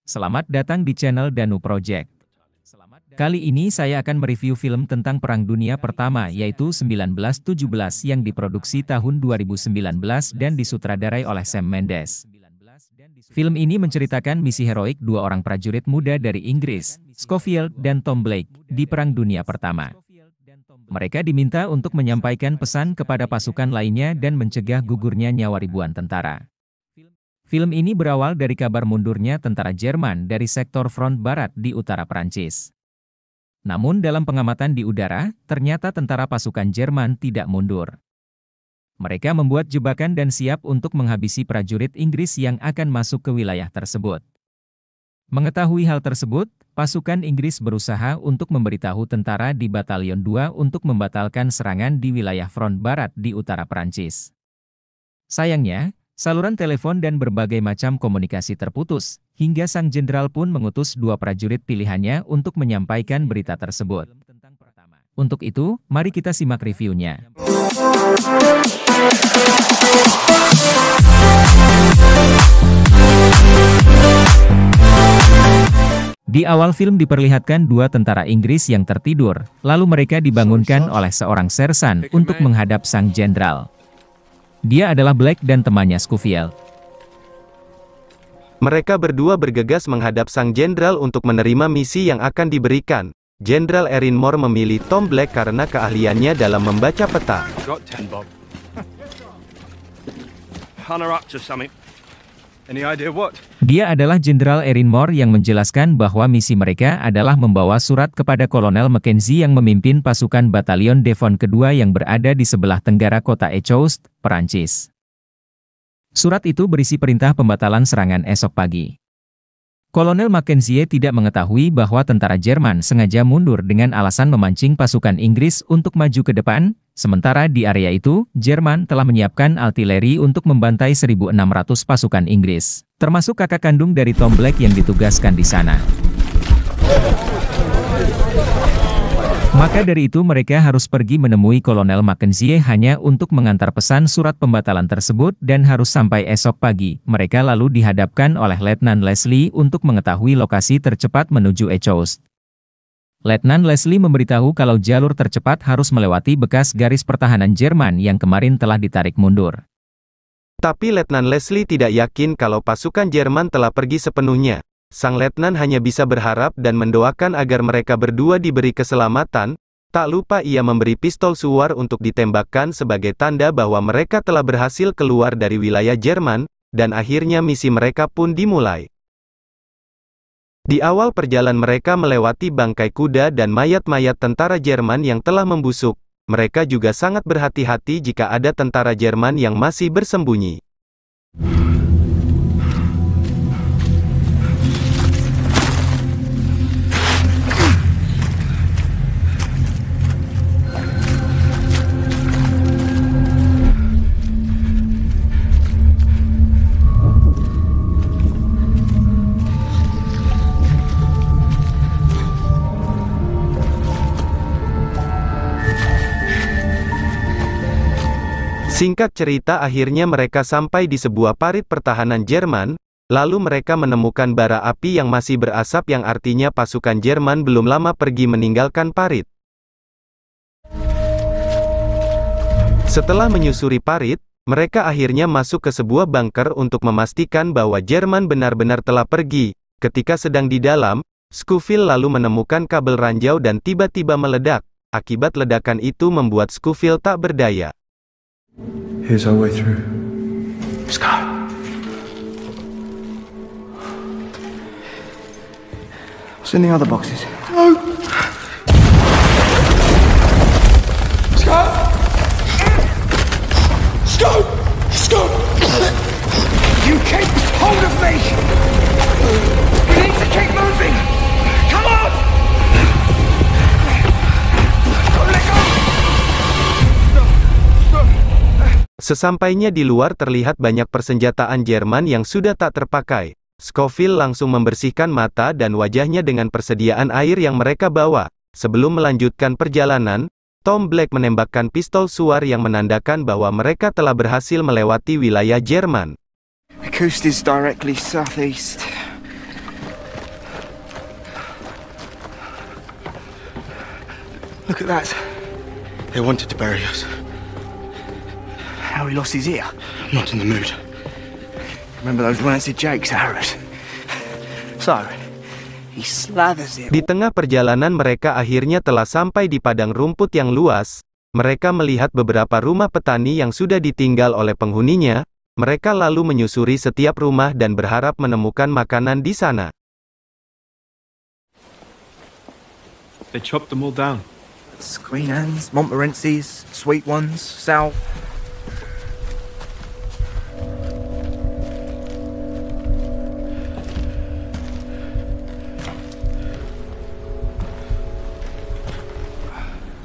Selamat datang di channel Danu Project. Kali ini saya akan mereview film tentang Perang Dunia Pertama yaitu 1917 yang diproduksi tahun 2019 dan disutradarai oleh Sam Mendes. Film ini menceritakan misi heroik dua orang prajurit muda dari Inggris, Scofield dan Tom Blake, di Perang Dunia Pertama. Mereka diminta untuk menyampaikan pesan kepada pasukan lainnya dan mencegah gugurnya nyawa ribuan tentara. Film ini berawal dari kabar mundurnya tentara Jerman dari sektor front barat di utara Prancis. Namun dalam pengamatan di udara, ternyata tentara pasukan Jerman tidak mundur. Mereka membuat jebakan dan siap untuk menghabisi prajurit Inggris yang akan masuk ke wilayah tersebut. Mengetahui hal tersebut, pasukan Inggris berusaha untuk memberitahu tentara di Batalion 2 untuk membatalkan serangan di wilayah front barat di utara Prancis. Sayangnya, saluran telepon dan berbagai macam komunikasi terputus, hingga sang jenderal pun mengutus dua prajurit pilihannya untuk menyampaikan berita tersebut. Untuk itu, mari kita simak reviewnya. Di awal film diperlihatkan dua tentara Inggris yang tertidur, lalu mereka dibangunkan oleh seorang sersan untuk menghadap sang jenderal. Dia adalah Blake dan temannya Scofield. Mereka berdua bergegas menghadap sang jenderal untuk menerima misi yang akan diberikan. Jenderal Erin Moore memilih Tom Blake karena keahliannya dalam membaca peta. Dia adalah Jenderal Erin Moore yang menjelaskan bahwa misi mereka adalah membawa surat kepada Kolonel Mackenzie yang memimpin pasukan Batalion Devon kedua yang berada di sebelah tenggara kota Echoust, Perancis. Surat itu berisi perintah pembatalan serangan esok pagi. Kolonel Mackenzie tidak mengetahui bahwa tentara Jerman sengaja mundur dengan alasan memancing pasukan Inggris untuk maju ke depan, sementara di area itu, Jerman telah menyiapkan artileri untuk membantai 1.600 pasukan Inggris, termasuk kakak kandung dari Tom Blake yang ditugaskan di sana. Maka dari itu mereka harus pergi menemui Kolonel Mackenzie hanya untuk mengantar pesan surat pembatalan tersebut dan harus sampai esok pagi. Mereka lalu dihadapkan oleh Letnan Leslie untuk mengetahui lokasi tercepat menuju Echoust. Letnan Leslie memberitahu kalau jalur tercepat harus melewati bekas garis pertahanan Jerman yang kemarin telah ditarik mundur. Tapi Letnan Leslie tidak yakin kalau pasukan Jerman telah pergi sepenuhnya. Sang letnan hanya bisa berharap dan mendoakan agar mereka berdua diberi keselamatan. Tak lupa ia memberi pistol suar untuk ditembakkan sebagai tanda bahwa mereka telah berhasil keluar dari wilayah Jerman, dan akhirnya misi mereka pun dimulai. Di awal perjalanan mereka melewati bangkai kuda dan mayat-mayat tentara Jerman yang telah membusuk. Mereka juga sangat berhati-hati jika ada tentara Jerman yang masih bersembunyi. Singkat cerita, akhirnya mereka sampai di sebuah parit pertahanan Jerman, lalu mereka menemukan bara api yang masih berasap yang artinya pasukan Jerman belum lama pergi meninggalkan parit. Setelah menyusuri parit, mereka akhirnya masuk ke sebuah bunker untuk memastikan bahwa Jerman benar-benar telah pergi. Ketika sedang di dalam, Scofield lalu menemukan kabel ranjau dan tiba-tiba meledak. Akibat ledakan itu membuat Scofield tak berdaya. Here's our way through. Scott. What's in the other boxes? No. Scott. Scott. Scott. You keep hold of me. We need to keep moving. Come on. Don't let go. Sesampainya di luar terlihat banyak persenjataan Jerman yang sudah tak terpakai. Scofield langsung membersihkan mata dan wajahnya dengan persediaan air yang mereka bawa. Sebelum melanjutkan perjalanan, Tom Blake menembakkan pistol suar yang menandakan bahwa mereka telah berhasil melewati wilayah Jerman. The coast is directly southeast. Look at that. They wanted to bury us. How he lost his ear? I'm not in the mood. Remember those rancid jakes at Harris? So, he slathers it. Di tengah perjalanan mereka akhirnya telah sampai di padang rumput yang luas. Mereka melihat beberapa rumah petani yang sudah ditinggal oleh penghuninya. Mereka lalu menyusuri setiap rumah dan berharap menemukan makanan di sana. They chopped them all down. Green Anns, Montmorency's, Sweet Ones, Sal.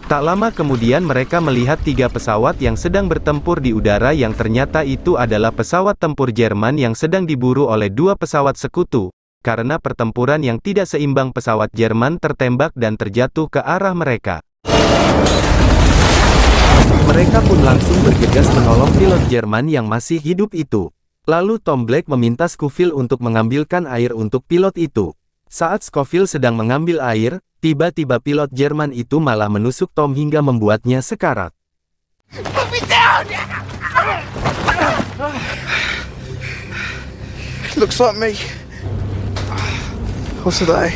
Tak lama kemudian mereka melihat 3 pesawat yang sedang bertempur di udara yang ternyata itu adalah pesawat tempur Jerman yang sedang diburu oleh 2 pesawat sekutu. Karena pertempuran yang tidak seimbang, pesawat Jerman tertembak dan terjatuh ke arah mereka. Mereka pun langsung bergegas menolong pilot Jerman yang masih hidup itu. Lalu Tom Black meminta Scofield untuk mengambilkan air untuk pilot itu. Saat Scofield sedang mengambil air, tiba-tiba pilot Jerman itu malah menusuk Tom hingga membuatnya sekarat. Put me down! Looks like me. What's that?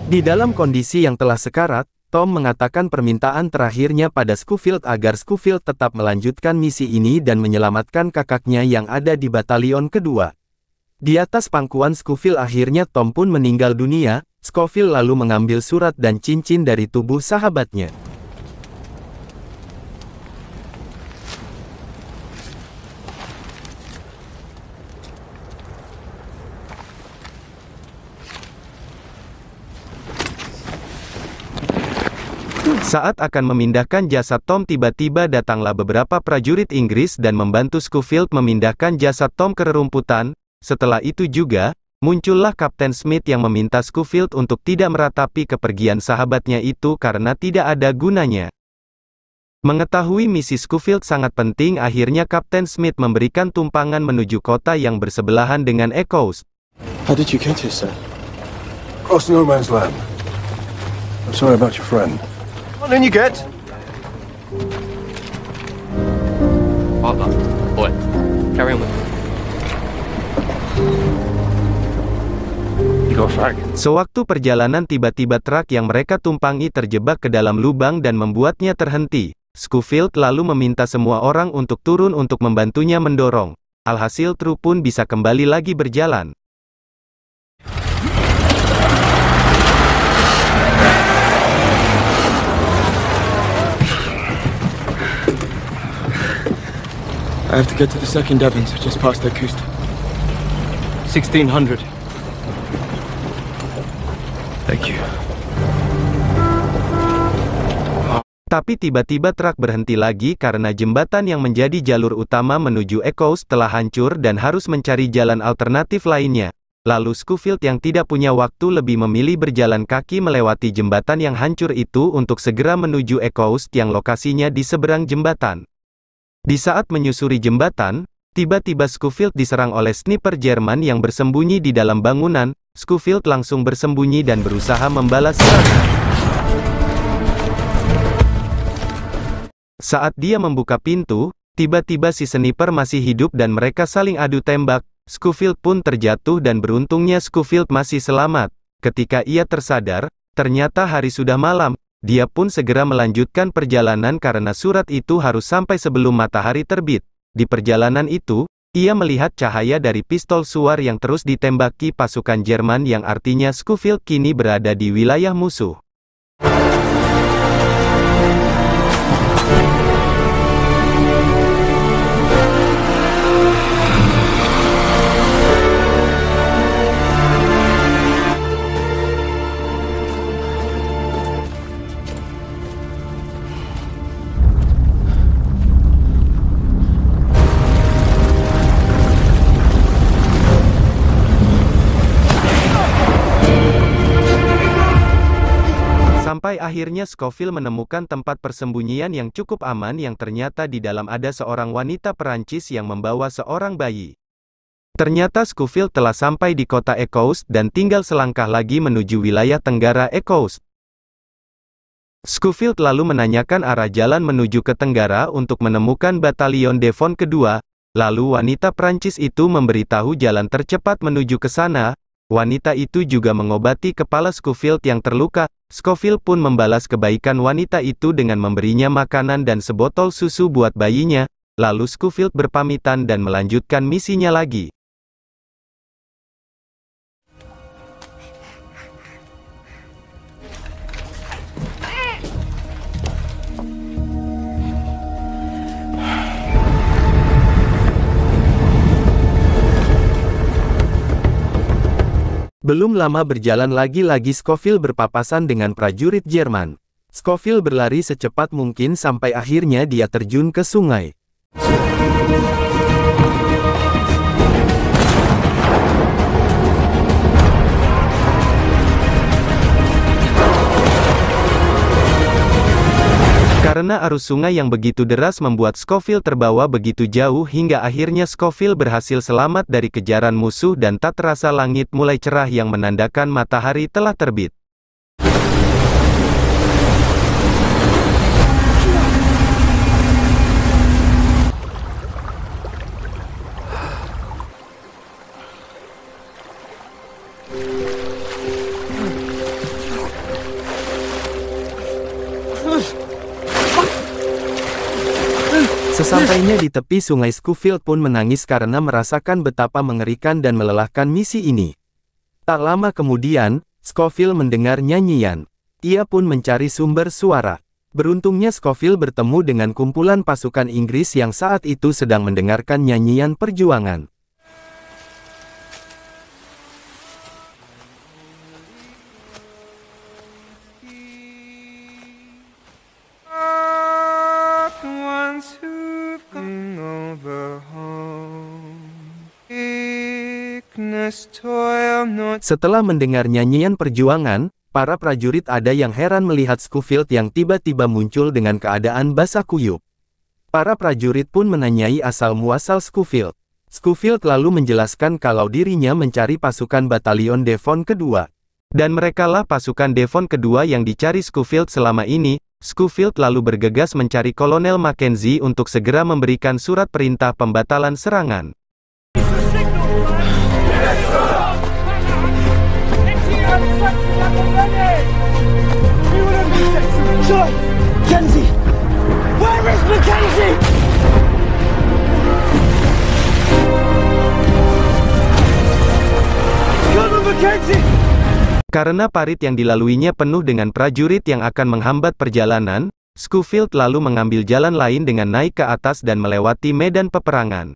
Di dalam kondisi yang telah sekarat, Tom mengatakan permintaan terakhirnya pada Scofield agar Scofield tetap melanjutkan misi ini dan menyelamatkan kakaknya yang ada di batalion kedua. Di atas pangkuan Scofield akhirnya Tom pun meninggal dunia. Scofield lalu mengambil surat dan cincin dari tubuh sahabatnya. Saat akan memindahkan jasad Tom, tiba-tiba datanglah beberapa prajurit Inggris dan membantu Scofield memindahkan jasad Tom ke rerumputan. Setelah itu juga, muncullah Kapten Smith yang meminta Scofield untuk tidak meratapi kepergian sahabatnya itu karena tidak ada gunanya. Mengetahui misi Scofield sangat penting, akhirnya Kapten Smith memberikan tumpangan menuju kota yang bersebelahan dengan Echoes. How did you get here, sir? Cross no man's land. I'm sorry about your friend. On in you get. Hold on. Boy, carry on with it. You go fag. Sewaktu perjalanan tiba-tiba truk yang mereka tumpangi terjebak ke dalam lubang dan membuatnya terhenti. Scofield lalu meminta semua orang untuk turun untuk membantunya mendorong. Alhasil truk pun bisa kembali lagi berjalan. I have to get to the second Devons, just past their coast. 1600. Thank you. Tapi tiba-tiba truk berhenti lagi karena jembatan yang menjadi jalur utama menuju Echoes telah hancur dan harus mencari jalan alternatif lainnya. Lalu Scofield yang tidak punya waktu lebih memilih berjalan kaki melewati jembatan yang hancur itu untuk segera menuju Echoes yang lokasinya di seberang jembatan. Di saat menyusuri jembatan, tiba-tiba Scofield diserang oleh sniper Jerman yang bersembunyi di dalam bangunan. Scofield langsung bersembunyi dan berusaha membalas serangan. Saat dia membuka pintu, tiba-tiba si sniper masih hidup dan mereka saling adu tembak. Scofield pun terjatuh dan beruntungnya Scofield masih selamat. Ketika ia tersadar, ternyata hari sudah malam. Dia pun segera melanjutkan perjalanan karena surat itu harus sampai sebelum matahari terbit. Di perjalanan itu, ia melihat cahaya dari pistol suar yang terus ditembaki pasukan Jerman yang artinya Scofield kini berada di wilayah musuh. Sampai akhirnya Scofield menemukan tempat persembunyian yang cukup aman yang ternyata di dalam ada seorang wanita Perancis yang membawa seorang bayi. Ternyata Scofield telah sampai di kota Echoes dan tinggal selangkah lagi menuju wilayah tenggara Echoes. Schofield lalu menanyakan arah jalan menuju ke tenggara untuk menemukan batalion Devon kedua, lalu wanita Prancis itu memberitahu jalan tercepat menuju ke sana. Wanita itu juga mengobati kepala Schofield yang terluka. Schofield pun membalas kebaikan wanita itu dengan memberinya makanan dan sebotol susu buat bayinya, lalu Schofield berpamitan dan melanjutkan misinya lagi. Belum lama berjalan lagi-lagi Schofield berpapasan dengan prajurit Jerman. Schofield berlari secepat mungkin sampai akhirnya dia terjun ke sungai. Karena arus sungai yang begitu deras membuat Schofield terbawa begitu jauh hingga akhirnya Schofield berhasil selamat dari kejaran musuh dan tak terasa langit mulai cerah yang menandakan matahari telah terbit. Sesampainya di tepi sungai, Schofield pun menangis karena merasakan betapa mengerikan dan melelahkan misi ini. Tak lama kemudian, Schofield mendengar nyanyian. Ia pun mencari sumber suara. Beruntungnya Schofield bertemu dengan kumpulan pasukan Inggris yang saat itu sedang mendengarkan nyanyian perjuangan. Setelah mendengar nyanyian perjuangan, para prajurit ada yang heran melihat Schofield yang tiba-tiba muncul dengan keadaan basah kuyup. Para prajurit pun menanyai asal-muasal Schofield. Schofield lalu menjelaskan kalau dirinya mencari pasukan batalion Devon kedua. Dan merekalah pasukan Devon kedua yang dicari Schofield selama ini. Schofield lalu bergegas mencari Kolonel Mackenzie untuk segera memberikan surat perintah pembatalan serangan. Mackenzie! Where is Mackenzie? Colonel Mackenzie! Karena parit yang dilaluinya penuh dengan prajurit yang akan menghambat perjalanan, Schofield lalu mengambil jalan lain dengan naik ke atas dan melewati medan peperangan.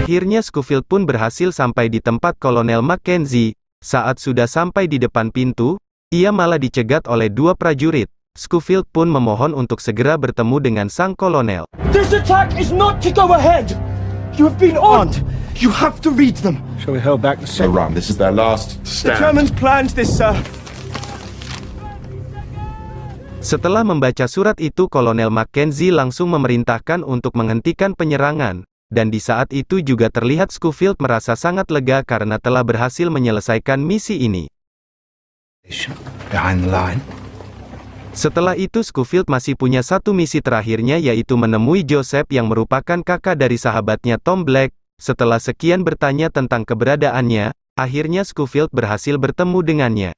Akhirnya Schofield pun berhasil sampai di tempat Kolonel Mackenzie. Saat sudah sampai di depan pintu, ia malah dicegat oleh dua prajurit. Schofield pun memohon untuk segera bertemu dengan sang kolonel. This attack is not to go ahead! You have been armed! You have to read them! Shall we hold back the So run, this is their last The stand. Germans planned this, sir! Setelah membaca surat itu, Kolonel Mackenzie langsung memerintahkan untuk menghentikan penyerangan. Dan di saat itu juga terlihat Schofield merasa sangat lega karena telah berhasil menyelesaikan misi ini. Behind the line. Setelah itu Schofield masih punya satu misi terakhirnya, yaitu menemui Joseph yang merupakan kakak dari sahabatnya Tom Black. Setelah sekian bertanya tentang keberadaannya, akhirnya Schofield berhasil bertemu dengannya.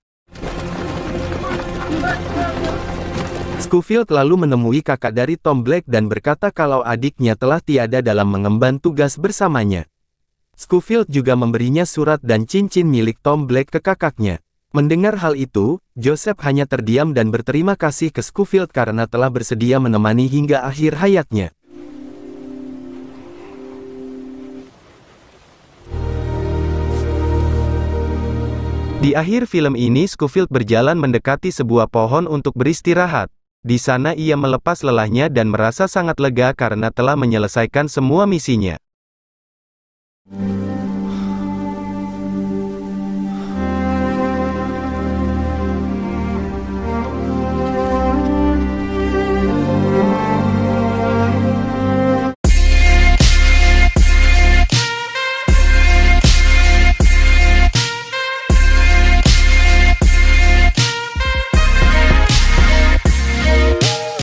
Schofield lalu menemui kakak dari Tom Black dan berkata kalau adiknya telah tiada dalam mengemban tugas bersamanya. Schofield juga memberinya surat dan cincin milik Tom Black ke kakaknya. Mendengar hal itu, Joseph hanya terdiam dan berterima kasih ke Schofield karena telah bersedia menemani hingga akhir hayatnya. Di akhir film ini Schofield berjalan mendekati sebuah pohon untuk beristirahat. Di sana ia melepas lelahnya dan merasa sangat lega karena telah menyelesaikan semua misinya.